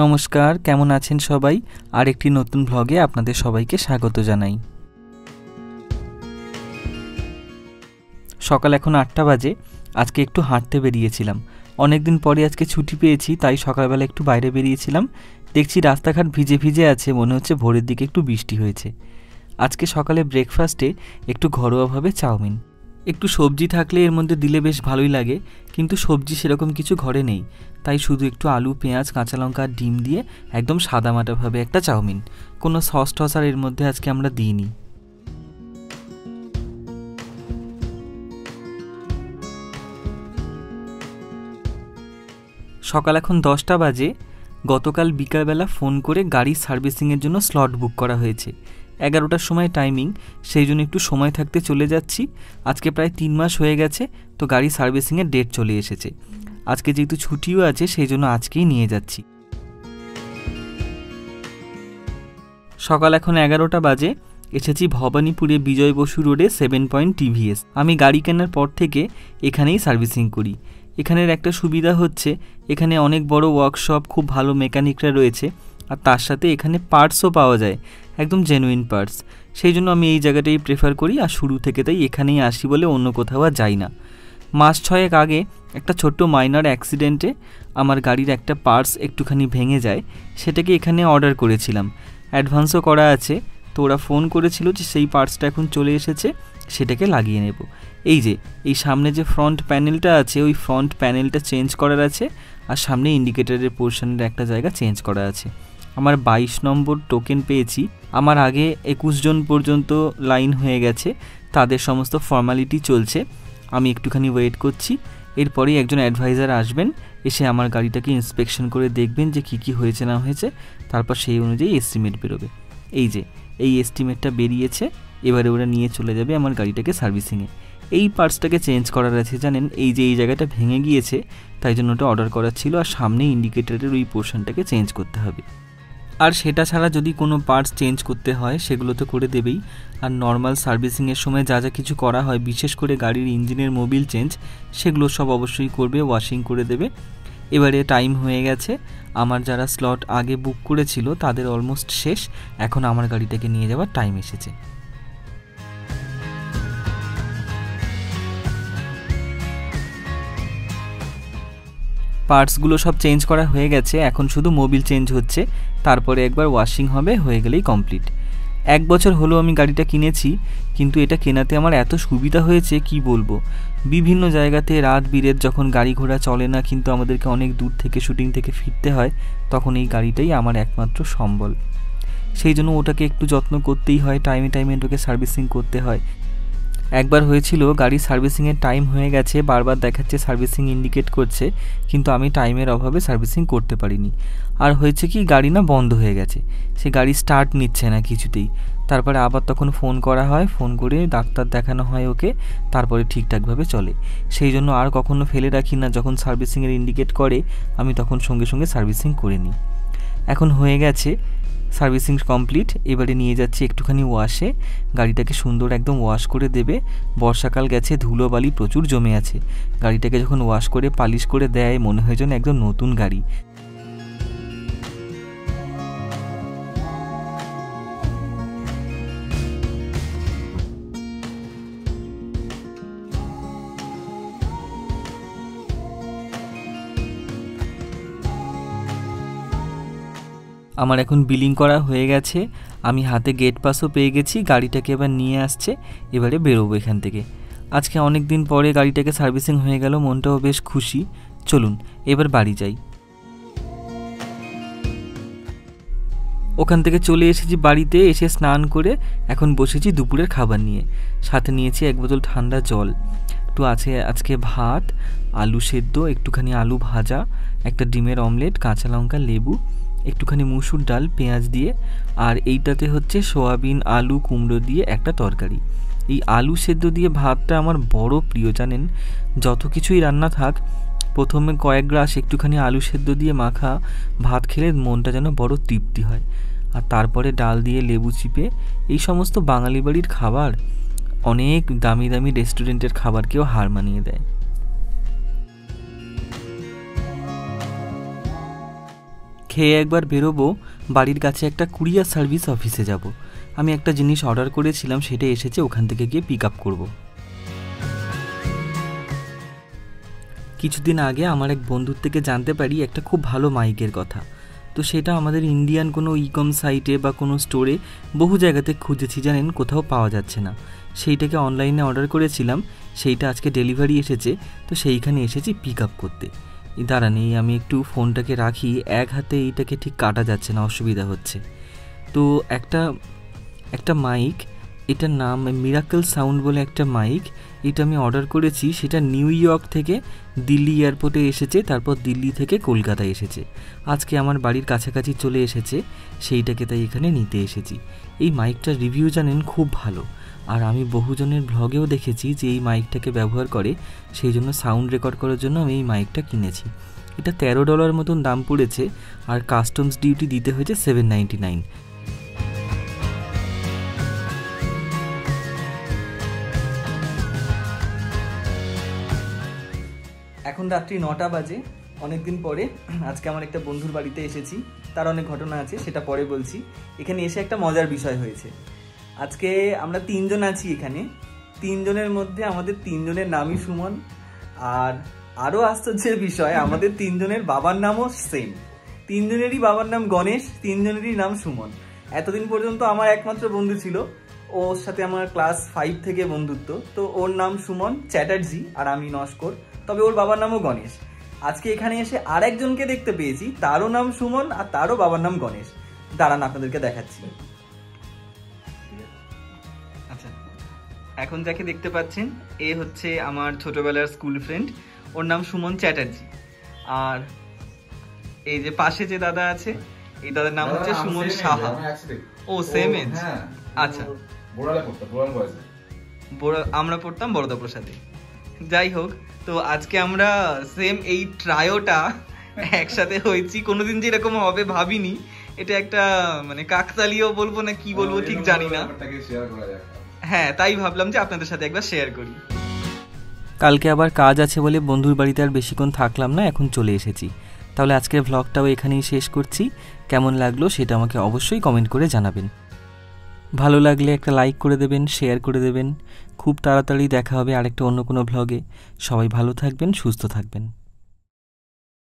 নমস্কার, কেমন আছেন সবাই? আরেকটি নতুন ব্লগে আপনাদের সবাইকে স্বাগত জানাই। সকাল এখন 8টা বাজে। আজকে একটু হাঁটতে বেরিয়েছিলাম। অনেকদিন পরে আজকে ছুটি পেয়েছি, তাই সকালবেলা একটু বাইরে বেরিয়েছিলাম। দেখছি রাস্তাঘাট ভিজে ভিজে আছে, মনে হচ্ছে ভোরের দিকে একটু বৃষ্টি হয়েছে। আজকে সকালে ব্রেকফাস্টে একটু ঘরোয়াভাবে চাউমিন। একটু সবজি থাকলে এর মধ্যে দিলে বেশ ভালোই লাগে, কিন্তু সবজি সেরকম কিছু ঘরে নেই, তাই শুধু একটু আলু, পেঁয়াজ, কাঁচা লঙ্কা, ডিম দিয়ে একদম সাদামাটাভাবে একটা চাউমিন। কোনো সস টস আর এর মধ্যে আজকে আমরা দিইনি। সকাল এখন 10টা বাজে। গতকাল বিকালবেলা ফোন করে গাড়ির সার্ভিসিংয়ের জন্য স্লট বুক করা হয়েছে। 11টার সময় টাইমিং, সেই জন্য একটু সময় থাকতে চলে যাচ্ছি। আজকে প্রায় 3 মাস হয়ে গেছে, তো গাড়ি সার্ভিসিংয়ের ডেট চলে এসেছে। আজকে যেহেতু ছুটিও আছে, সেই জন্য আজকেই নিয়ে যাচ্ছি। সকাল এখন 11টা বাজে। এসেছি ভবানীপুরে বিজয় বসু রোডে 7 পয়েন্ট টিভিএস। আমি গাড়ি কেনার পর থেকে এখানেই সার্ভিসিং করি। এখানের একটা সুবিধা হচ্ছে, এখানে অনেক বড় ওয়ার্কশপ, খুব ভালো মেকানিকরা রয়েছে, আর তার সাথে এখানে পার্টসও পাওয়া যায়, একদম জেনুইন পার্টস। সেই জন্য আমি এই জায়গাটাই প্রেফার করি, আর শুরু থেকে তাই এখানেই আসি বলে অন্য কোথাও আর যাই না। মাস 6 আগে একটা ছোট্ট মাইনর অ্যাক্সিডেন্টে আমার গাড়ির একটা পার্টস একটুখানি ভেঙে যায়, সেটাকে এখানে অর্ডার করেছিলাম। অ্যাডভান্সও করা আছে, তো ওরা ফোন করেছিল যে সেই পার্টসটা এখন চলে এসেছে, সেটাকে লাগিয়ে নেব। এই যে এই সামনে যে ফ্রন্ট প্যানেলটা আছে, ওই ফ্রন্ট প্যানেলটা চেঞ্জ করার আছে, আর সামনে ইন্ডিকেটরের পোর্শনের একটা জায়গা চেঞ্জ করা আছে। আমার 22 নম্বর টোকেন পেয়েছি। আমার আগে 21 জন পর্যন্ত লাইন হয়ে গেছে, তাদের সমস্ত ফর্মালিটি চলছে। আমি একটুখানি ওয়েট করছি। এরপরেই একজন অ্যাডভাইজার আসবেন, এসে আমার গাড়িটাকে ইন্সপেকশন করে দেখবেন যে কী কী হয়েছে না হয়েছে, তারপর সেই অনুযায়ী এস্টিমেট বেরোবে। এই যে এই এস্টিমেটটা বেরিয়েছে, এবারে ওরা নিয়ে চলে যাবে আমার গাড়িটাকে সার্ভিসিংয়ে। এই পার্টসটাকে চেঞ্জ করার আছে, জানেন, এই যে এই জায়গাটা ভেঙে গিয়েছে, তাই জন্য ওটা অর্ডার করার ছিল, আর সামনে ইন্ডিকেটরের ওই পোর্শনটাকে চেঞ্জ করতে হবে। আর সেটা ছাড়া যদি কোনো পার্টস চেঞ্জ করতে হয়, সেগুলো তো করে দেবেই। আর নর্মাল সার্ভিসিংয়ের সময় যা যা কিছু করা হয়, বিশেষ করে গাড়ির ইঞ্জিনের মোবিল চেঞ্জ, সেগুলো সব অবশ্যই করবে, ওয়াশিং করে দেবে। এবারে টাইম হয়ে গেছে। আমার যারা স্লট আগে বুক করেছিল তাদের অলমোস্ট শেষ, এখন আমার গাড়িটাকে নিয়ে যাওয়ার টাইম এসেছে। পার্টসগুলো সব চেঞ্জ করা হয়ে গেছে, এখন শুধু মোবিল চেঞ্জ হচ্ছে, তারপরে একবার ওয়াশিং হবে, হয়ে গেলেই কমপ্লিট। 1 বছর হলো আমি গাড়িটা কিনেছি, কিন্তু এটা কেনাতে আমার এত সুবিধা হয়েছে কি বলবো। বিভিন্ন জায়গাতে রাত বিরেত যখন গাড়ি ঘোড়া চলে না, কিন্তু আমাদেরকে অনেক দূর থেকে শুটিং থেকে ফিরতে হয়, তখন এই গাড়িটাই আমার একমাত্র সম্বল। সেই জন্য ওটাকে একটু যত্ন করতেই হয়, টাইমে টাইমে ওটাকে সার্ভিসিং করতে হয়। একবার হয়েছিল গাড়ির সার্ভিসিংয়ের টাইম হয়ে গেছে, বারবার দেখাচ্ছে সার্ভিসিং ইন্ডিকেট করছে, কিন্তু আমি টাইমের অভাবে সার্ভিসিং করতে পারিনি। আর হয়েছে কি, গাড়ি না বন্ধ হয়ে গেছে, সে গাড়ি স্টার্ট নিচ্ছে না কিছুতেই। তারপরে আবার তখন ফোন করা হয়, ফোন করে ডাক্তার দেখানো হয় ওকে, তারপরে ঠিকঠাকভাবে চলে। সেই জন্য আর কখনো ফেলে রাখি না, যখন সার্ভিসিংয়ের ইন্ডিকেট করে আমি তখন সঙ্গে সঙ্গে সার্ভিসিং করে নিই। এখন হয়ে গেছে সার্ভিসিং কমপ্লিট। এবারে নিয়ে যাচ্ছি একটুখানি ওয়াশে, গাড়িটাকে সুন্দর একদম ওয়াশ করে দেবে। বর্ষাকাল গেছে, ধুলো বালি প্রচুর জমে আছে। গাড়িটাকে যখন ওয়াশ করে পালিশ করে দেয়, মনে হয় যেন একদম নতুন গাড়ি। আমার এখন বিলিং করা হয়ে গেছে, আমি হাতে গেট পাসও পেয়ে গেছি। গাড়িটাকে এবার নিয়ে আসছে, এবারে বেরোবো এখান থেকে। আজকে অনেক দিন পরে গাড়িটাকে সার্ভিসিং হয়ে গেল, মনটাও বেশ খুশি। চলুন এবার বাড়ি যাই। ওখান থেকে চলে এসেছি বাড়িতে, এসে স্নান করে এখন বসেছি দুপুরের খাবার নিয়ে। সাথে নিয়েছি 1 বোতল ঠান্ডা জল, একটু আছে আজকে ভাত, আলু সেদ্ধ, একটুখানি আলু ভাজা, একটা ডিমের অমলেট, কাঁচা লঙ্কা, লেবু, একটুখানি মুসুর ডাল পেঁয়াজ দিয়ে, আর এইটাতে হচ্ছে সোয়াবিন, আলু, কুমড়ো দিয়ে একটা তরকারি। এই আলু সেদ্ধ দিয়ে ভাতটা আমার বড় প্রিয়, জানেন। যত কিছুই রান্না থাক, প্রথমে কয়েক গ্রাস একটুখানি আলু সেদ্ধ দিয়ে মাখা ভাত খেলে মনটা যেন বড় তৃপ্তি হয়। আর তারপরে ডাল দিয়ে লেবু চিপে, এই সমস্ত বাঙালি বাড়ির খাবার অনেক দামি দামি রেস্টুরেন্টের খাবারকেও হার মানিয়ে দেয়। খেয়ে একবার বেরোবো, বাড়ির কাছে একটা কুরিয়ার সার্ভিস অফিসে যাব। আমি একটা জিনিস অর্ডার করেছিলাম, সেটা এসেছে, ওখান থেকে গিয়ে পিক আপ করবো। কিছুদিন আগে আমার এক বন্ধুর থেকে জানতে পারি একটা খুব ভালো মাইকের কথা। তো সেটা আমাদের ইন্ডিয়ান কোনো ইকম সাইটে বা কোনো স্টোরে বহু জায়গাতে খুঁজেছি, জানেন, কোথাও পাওয়া যাচ্ছে না। সেইটাকে অনলাইনে অর্ডার করেছিলাম, সেইটা আজকে ডেলিভারি এসেছে। তো সেইখানে এসেছি পিক আপ করতে। দাঁড়ান, আমি একটু ফোনটাকে রাখি, এক হাতে এইটাকে ঠিক কাটা যাচ্ছে না, অসুবিধা হচ্ছে। তো একটা মাইক, এটার নাম মিরাকল সাউন্ড বলে একটা মাইক, এটা আমি অর্ডার করেছি। সেটা নিউ ইয়র্ক থেকে দিল্লি এয়ারপোর্টে এসেছে, তারপর দিল্লি থেকে কলকাতায় এসেছে। আজকে আমার বাড়ির কাছাকাছি চলে এসেছে, সেইটাকে তাই এখানে নিতে এসেছি। এই মাইকটার রিভিউ জানেন খুব ভালো, আর আমি বহুজনের ব্লগেও দেখেছি যে এই মাইকটাকে ব্যবহার করে, সেই জন্য সাউন্ড রেকর্ড করার জন্য আমি এই মাইকটা কিনেছি। এটা $13 মতন দাম পড়েছে, আর কাস্টমস ডিউটি দিতে হয়েছে $7.99। এখন রাত্রি 9টা বাজে, অনেকদিন পরে আজকে আমার একটা বন্ধুর বাড়িতে এসেছি। তার অনেক ঘটনা আছে, সেটা পরে বলছি। এখানে এসে একটা মজার বিষয় হয়েছে। আজকে আমরা 3 জন আছি এখানে। 3 জনের মধ্যে আমাদের 3 জনের নামই সুমন। আর আরও আশ্চর্যের বিষয়, আমাদের 3 জনের বাবার নামও সেম। 3 জনেরই বাবার নাম গণেশ, 3 জনেরই নাম সুমন। এতদিন পর্যন্ত আমার একমাত্র বন্ধু ছিল, ওর সাথে আমার ক্লাস 5 থেকে বন্ধুত্ব। তো ওর নাম সুমন চ্যাটার্জি আর আমি নস্কর, তবে ওর বাবার নামও গণেশ। আজকে এখানে এসে আর একজনকে দেখতে পেয়েছি, তারও নাম সুমন আর তারও বাবার নাম গণেশ। দাঁড়ান, আপনাদেরকে দেখাচ্ছি। আচ্ছা, এখন যাকে দেখতে পাচ্ছেন এ হচ্ছে আমার ছোটবেলার স্কুল ফ্রেন্ড, ওর নাম সুমন চ্যাটার্জি। আর এই যে পাশে যে দাদা আছে, এই দাদার নাম হচ্ছে সুমন সাহা। ও সেম এজ? আচ্ছা, আমরা পড়তাম বরদা প্রসাদে। যাই হোক, তো আজকে আমরা সেম এই ট্রায়োটা একসাথে হয়েছি। কোনোদিন যে এরকম হবে ভাবিনি। এটা একটা মানে কাকতালীয় বলবো না কি বলবো ঠিক জানি না। হ্যাঁ, তাই ভাবলাম যে আপনাদের সাথে একবার শেয়ার করি। কালকে আবার কাজ আছে বলে বন্ধুর বাড়িতে আর বেশিক্ষণ থাকলাম না, এখন চলে এসেছি। তাহলে আজকের ভ্লগটাও এখানেই শেষ করছি। কেমন লাগলো সেটা আমাকে অবশ্যই কমেন্ট করে জানাবেন। ভালো লাগলে একটা লাইক করে দেবেন, শেয়ার করে দেবেন। খুব তাড়াতাড়ি দেখা হবে আরেকটা অন্য কোনো ভ্লগে। সবাই ভালো থাকবেন, সুস্থ থাকবেন।